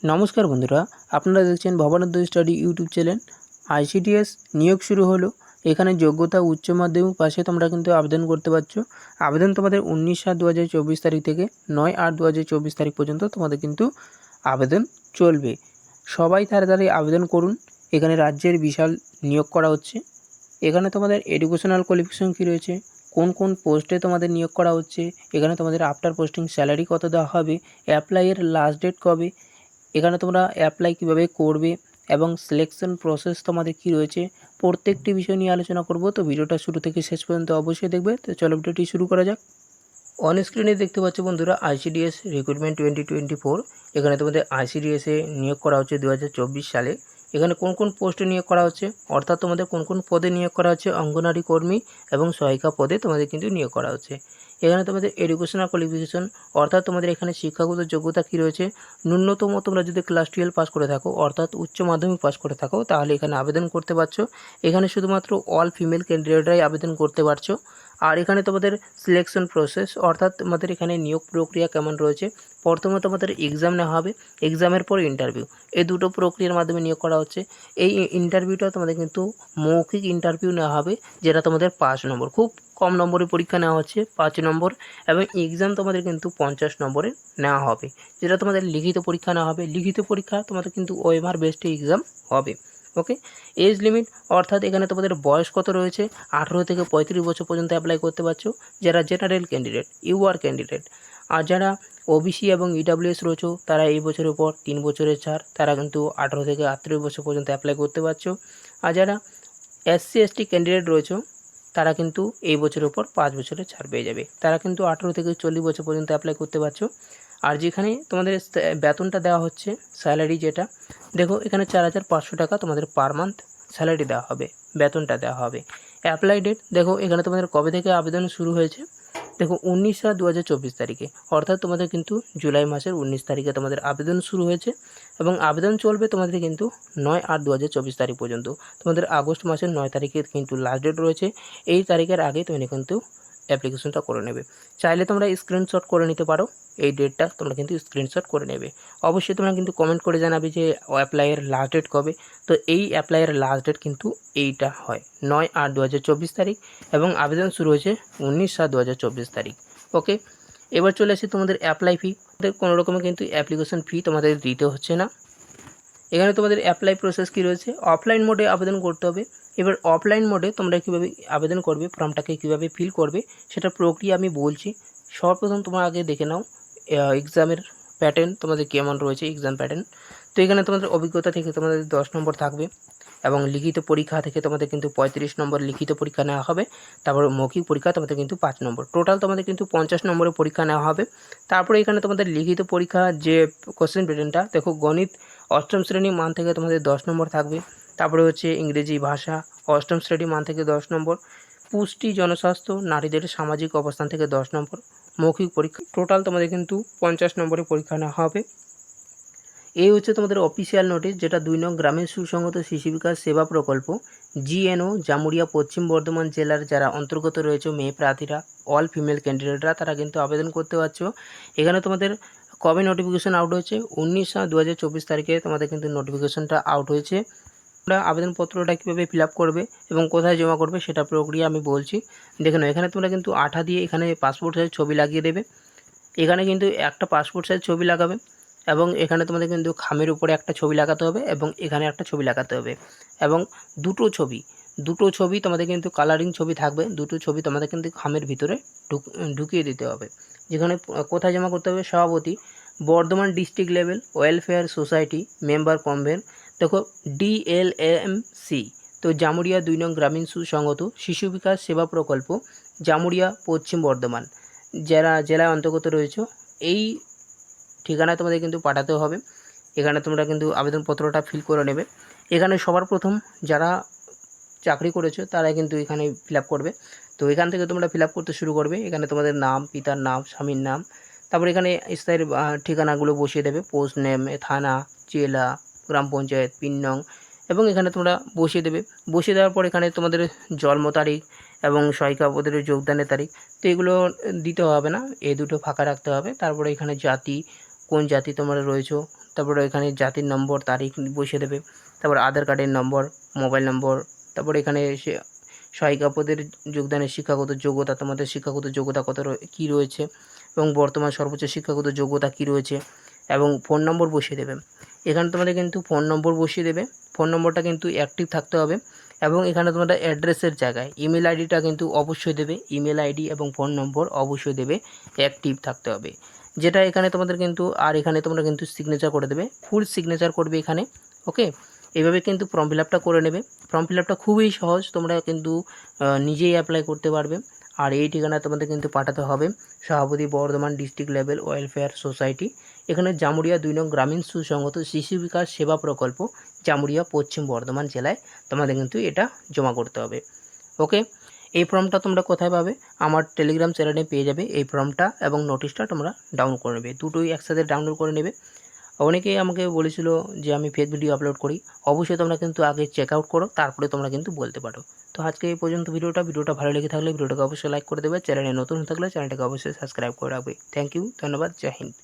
নমস্কার বন্ধুরা, আপনারা দেখছেন Bhabananda study YouTube channel. ICDS নিয়োগ শুরু হলো। এখানে যোগ্যতা উচ্চ মাধ্যমিক পাশে তোমরা কিন্তু আবেদন করতে পারছো। আবেদন তোমাদের 19/7/2024 তারিখ থেকে 9/8/2024 তারিখ পর্যন্ত তোমাদের কিন্তু আবেদন চলবে। সবাই তাড়াতাড়ি আবেদন করুন। এখানে রাজ্যের বিশাল নিয়োগ করা হচ্ছে। এখানে তোমাদের এডুকেশনাল কোয়ালিফিকেশন কী রয়েছে, কোন কোন পোস্টে তোমাদের নিয়োগ করা হচ্ছে, এখানে তোমাদের আফটার পোস্টিং স্যালারি কত দেওয়া হবে, অ্যাপ্লাইয়ের লাস্ট ডেট কবে, এখানে তোমরা অ্যাপ্লাই কিভাবে করবে এবং সিলেকশন প্রসেস তোমাদের কি রয়েছে, প্রত্যেকটি বিষয় নিয়ে আলোচনা করব। তো ভিডিওটা শুরু থেকে শেষ পর্যন্ত অবশ্যই দেখবে। তো চলো ভিডিওটি শুরু করা যাক। অন স্ক্রিনে দেখতে পাচ্ছ বন্ধুরা, আইসিডিএস রিক্রুটমেন্ট 2024। এখানে তোমাদের আইসিডিএসে নিয়োগ করা হচ্ছে 2024 সালে। এখানে কোন কোন পোস্টে নিয়োগ করা হচ্ছে, অর্থাৎ তোমাদের কোন কোন পদে নিয়োগ করা হচ্ছে, অঙ্গনারী কর্মী এবং সহায়িকা পদে তোমাদের কিন্তু নিয়োগ করা হচ্ছে। এখানে তোমাদের এডুকেশনাল কোয়ালিফিকেশন, অর্থাৎ তোমাদের এখানে শিক্ষাগত যোগ্যতা কী রয়েছে। ন্যূনতম তোমরা যদি ক্লাস 12 পাস করে থাকো, অর্থাৎ উচ্চ মাধ্যমিক পাস করে থাকো, তাহলে এখানে আবেদন করতে পারছো। এখানে শুধুমাত্র অল ফিমেল ক্যান্ডিডেটরাই আবেদন করতে পারছো। আর এখানে তোমাদের সিলেকশন প্রসেস, অর্থাৎ তোমাদের এখানে নিয়োগ প্রক্রিয়া কেমন রয়েছে। প্রথমে তোমাদের এক্সাম নেওয়া হবে, এক্সামের পর ইন্টারভিউ, এই দুটো প্রক্রিয়ার মাধ্যমে নিয়োগ করা হচ্ছে। এই ইন্টারভিউটা তোমাদের কিন্তু মৌখিক ইন্টারভিউ নেওয়া হবে, যেটা তোমাদের 5 নম্বর, খুব কম নম্বরের পরীক্ষা নেওয়া হচ্ছে 5 নম্বর, এবং এক্সাম তোমাদের কিন্তু 50 নম্বরের নেওয়া হবে, যেটা তোমাদের লিখিত পরীক্ষা নেওয়া হবে। লিখিত পরীক্ষা তোমাদের কিন্তু ওএমআর বেসড এক্সাম হবে। ওকে। এজ লিমিট, অর্থাৎ এখানে তোমাদের বয়স কত রয়েছে, 18 থেকে 35 বছর পর্যন্ত অ্যাপ্লাই করতে পারছো যারা জেনারেল ক্যান্ডিডেট, ইউআর ক্যান্ডিডেট। আর যারা ওবিসি এবং ইডাব্লিউএস রয়েছে, তারা এই বছরের পর 3 বছরের ছাড়, তারা কিন্তু 18 থেকে 38 বছর পর্যন্ত অ্যাপ্লাই করতে পারছো। আর যারা এসসি এসটি ক্যান্ডিডেট রয়েছে, তারা কিন্তু এই বছরের উপর 5 বছরের ছাড় পেয়ে যাবে, তারা কিন্তু 18 থেকে 40 বছর পর্যন্ত অ্যাপ্লাই করতে পারছো। আর যেখানে তোমাদের বেতনটা দেওয়া হচ্ছে, স্যালারি যেটা, দেখো এখানে 4,500 টাকা তোমাদের পার মান্থ স্যালারি দেওয়া হবে, বেতনটা দেওয়া হবে। অ্যাপ্লাই ডেট, দেখো এখানে তোমাদের কবে থেকে আবেদন শুরু হয়েছে, দেখো 19/7/2024 তারিখে, অর্থাৎ তোমাদের কিন্তু জুলাই মাসের 19 তারিখে তোমাদের আবেদন শুরু হয়েছে এবং আবেদন চলবে তোমাদের কিন্তু 9/8/2024 তারিখ পর্যন্ত। তোমাদের আগস্ট মাসের 9 তারিখে কিন্তু লাস্ট ডেট রয়েছে। এই তারিখের আগে তুমি কিন্তু অ্যাপ্লিকেশনটা করে নেবে। চাইলে তোমরা স্ক্রিনশট করে নিতে পারো, এই ডেটটা তোমরা কিন্তু স্ক্রিনশট করে নেবে। অবশ্যই তোমরা কিন্তু কমেন্ট করে জানাবে যে অ্যাপ্লাইয়ের লাস্ট ডেট কবে। তো এই অ্যাপ্লাইয়ের লাস্ট ডেট কিন্তু এইটা হয় 9/8/2024 তারিখ, এবং আবেদন শুরু হয়েছে 19/7/2024 তারিখ। ওকে। এবার চলে আসি তোমাদের অ্যাপ্লাই ফি। কোনো রকমের কিন্তু অ্যাপ্লিকেশন ফি তোমাদের দিতে হচ্ছে না। এখানে তোমাদের অ্যাপ্লাই প্রসেস কী রয়েছে, অফলাইন মোডে আবেদন করতে হবে। এবার অফলাইন মোডে তোমরা কীভাবে আবেদন করবে, ফর্মটাকে কীভাবে ফিল করবে, সেটা প্রক্রিয়া আমি বলছি। সর্বপ্রথম তোমরা আগে দেখে নাও এক্সামের প্যাটার্ন তোমাদের কেমন রয়েছে, এক্সাম প্যাটার্ন। তো এখানে তোমাদের অভিজ্ঞতা থেকে তোমাদের 10 নম্বর থাকবে, এবং লিখিত পরীক্ষা থেকে তোমাদের কিন্তু 35 নম্বর লিখিত পরীক্ষা নেওয়া হবে। তারপর মৌখিক পরীক্ষা তোমাদের কিন্তু 5 নম্বর, টোটাল তোমাদের কিন্তু 50 নম্বরের পরীক্ষা নেওয়া হবে। তারপরে এখানে তোমাদের লিখিত পরীক্ষা যে কোশ্চেন প্যাটার্নটা, দেখো গণিত 8ম শ্রেণী মান থেকে তোমাদের 10 নম্বর থাকবে। তারপরে হচ্ছে ইংরেজি ভাষা 8ম শ্রেণী মান থেকে 10 নম্বর। পুষ্টি, জনস্বাস্থ্য, নারীদের সামাজিক অবস্থান থেকে 10 নম্বর। মৌখিক পরীক্ষা টোটাল তোমাদের কিন্তু 50 নম্বরের পরীক্ষা নেওয়া হবে। এই হচ্ছে তোমাদের অফিসিয়াল নোটিশ, যেটা 2 নং গ্রামীণ সুসংহত শিশু বিকাশ সেবা প্রকল্প জিএনও জামুরিয়া পশ্চিম বর্ধমান জেলার যারা অন্তর্গত রয়েছে মেয়ে প্রার্থীরা, অল ফিমেল ক্যান্ডিডেটরা, তারা কিন্তু আবেদন করতে পারছো। এখানে তোমাদের কবে নোটিফিকেশন আউট হয়েছে, 19/7/2024 তারিখে তোমাদের কিন্তু নোটিফিকেশনটা আউট হয়েছে। তোমরা আবেদনপত্রটা কীভাবে ফিল আপ করবে এবং কোথায় জমা করবে সেটা প্রক্রিয়া আমি বলছি। দেখে নাও, এখানে তোমরা কিন্তু আঠা দিয়ে এখানে পাসপোর্ট সাইজ ছবি লাগিয়ে দেবে। এখানে কিন্তু একটা পাসপোর্ট সাইজ ছবি লাগাবে, এবং এখানে তোমাদের কিন্তু খামের উপরে একটা ছবি লাগাতে হবে, এবং এখানে একটা ছবি লাগাতে হবে, এবং দুটো ছবি তোমাদের কিন্তু কালারিং ছবি থাকবে। দুটো ছবি তোমাদের কিন্তু খামের ভিতরে ঢুকিয়ে দিতে হবে। যেখানে কোথায় জমা করতে হবে, সভাপতি, Bardhaman district level welfare society member convent, দেখো DLMC। তো জামুরিয়া 2 নং গ্রামীণ সুসংহত শিশু বিকাশ সেবা প্রকল্প জামুরিয়া পশ্চিম বর্ধমান যারা জেলায় অন্তর্গত রয়েছে, এই ঠিকানায় তোমাদের কিন্তু পাঠাতে হবে। এখানে তোমরা কিন্তু আবেদনপত্রটা ফিল করে নেবে। এখানে সবার প্রথম যারা চাকরি করেছো তারা কিন্তু এখানে ফিল আপ করবে। তো এখান থেকে তোমরা ফিল আপ করতে শুরু করবে। এখানে তোমাদের নাম, পিতার নাম, স্বামীর নাম, তারপর এখানে স্থায়ী ঠিকানাগুলো বসিয়ে দেবে, পোস্ট নেম, থানা, জেলা, গ্রাম পঞ্চায়েত, পিন নং, এবং এখানে তোমরা বসিয়ে দেবে। বসিয়ে দেওয়ার পর এখানে তোমাদের জন্ম তারিখ এবং সহায়িকা পদের যোগদানের তারিখ, তো এগুলো দিতে হবে না, এই দুটো ফাঁকা রাখতে হবে। তারপরে এখানে জাতি, কোন জাতি তোমরা রয়েছো, তারপরে এখানে জাতির নম্বর, তারিখ বসিয়ে দেবে। তারপর আধার কার্ডের নম্বর, মোবাইল নম্বর, তারপরে এখানে এসে সহায়িকা পদের যোগদানের শিক্ষাগত যোগ্যতা, তোমাদের শিক্ষাগত যোগ্যতা কত কী রয়েছে এবং বর্তমান সর্বোচ্চ শিক্ষাগত যোগ্যতা কী রয়েছে এবং ফোন নম্বর বসিয়ে দেবে। এখানে তোমাদের কিন্তু ফোন নম্বর বসিয়ে দেবে। ফোন নম্বরটা কিন্তু অ্যাক্টিভ থাকতে হবে এবং এখানে তোমাদের অ্যাড্রেসের জায়গায় ইমেল আইডিটা কিন্তু অবশ্যই দেবে। ইমেল আইডি এবং ফোন নম্বর অবশ্যই দেবে, অ্যাক্টিভ থাকতে হবে। যেটা এখানে তোমাদের কিন্তু আর এখানে তোমরা কিন্তু সিগনেচার করে দেবে, ফুল সিগনেচার করবে এখানে। ওকে, এইভাবে কিন্তু ফর্ম ফিল আপটা করে নেবে। ফর্ম ফিল আপটা খুবই সহজ, তোমরা কিন্তু নিজেই অ্যাপ্লাই করতে পারবে। আর এই ঠিকানায় তোমাদের কিন্তু পাঠাতে হবে সভাপতি, Bardhaman district level welfare society, এখানে জামুরিয়া 2 নং গ্রামীণ সুসংহত শিশু বিকাশ সেবা প্রকল্প, জামুরিয়া, পশ্চিম বর্ধমান জেলায় তোমাদের কিন্তু এটা জমা করতে হবে। ওকে, এই ফর্মটা তোমরা কোথায় পাবে? আমার টেলিগ্রাম চ্যানেলে পেয়ে যাবে এই ফর্মটা এবং নোটিশটা তোমরা ডাউনলোড করে নেবে, দুটোই একসাথে ডাউনলোড করে নেবে। অনেকেই আমাকে বলেছিল যে আমি ফেক ভিডিও আপলোড করি, অবশ্যই তোমরা কিন্তু আগে চেক আউট করো, তারপরে তোমরা কিন্তু বলতে পারো। তো আজকে এই পর্যন্ত ভিডিওটা ভালো লেগে থাকলে ভিডিওটাকে অবশ্যই লাইক করে দেবে, চ্যানেলে নতুন হয়ে থাকলে চ্যানেলটাকে অবশ্যই সাবস্ক্রাইব করে রাখবে। থ্যাংক ইউ, ধন্যবাদ, জয় হিন্দ।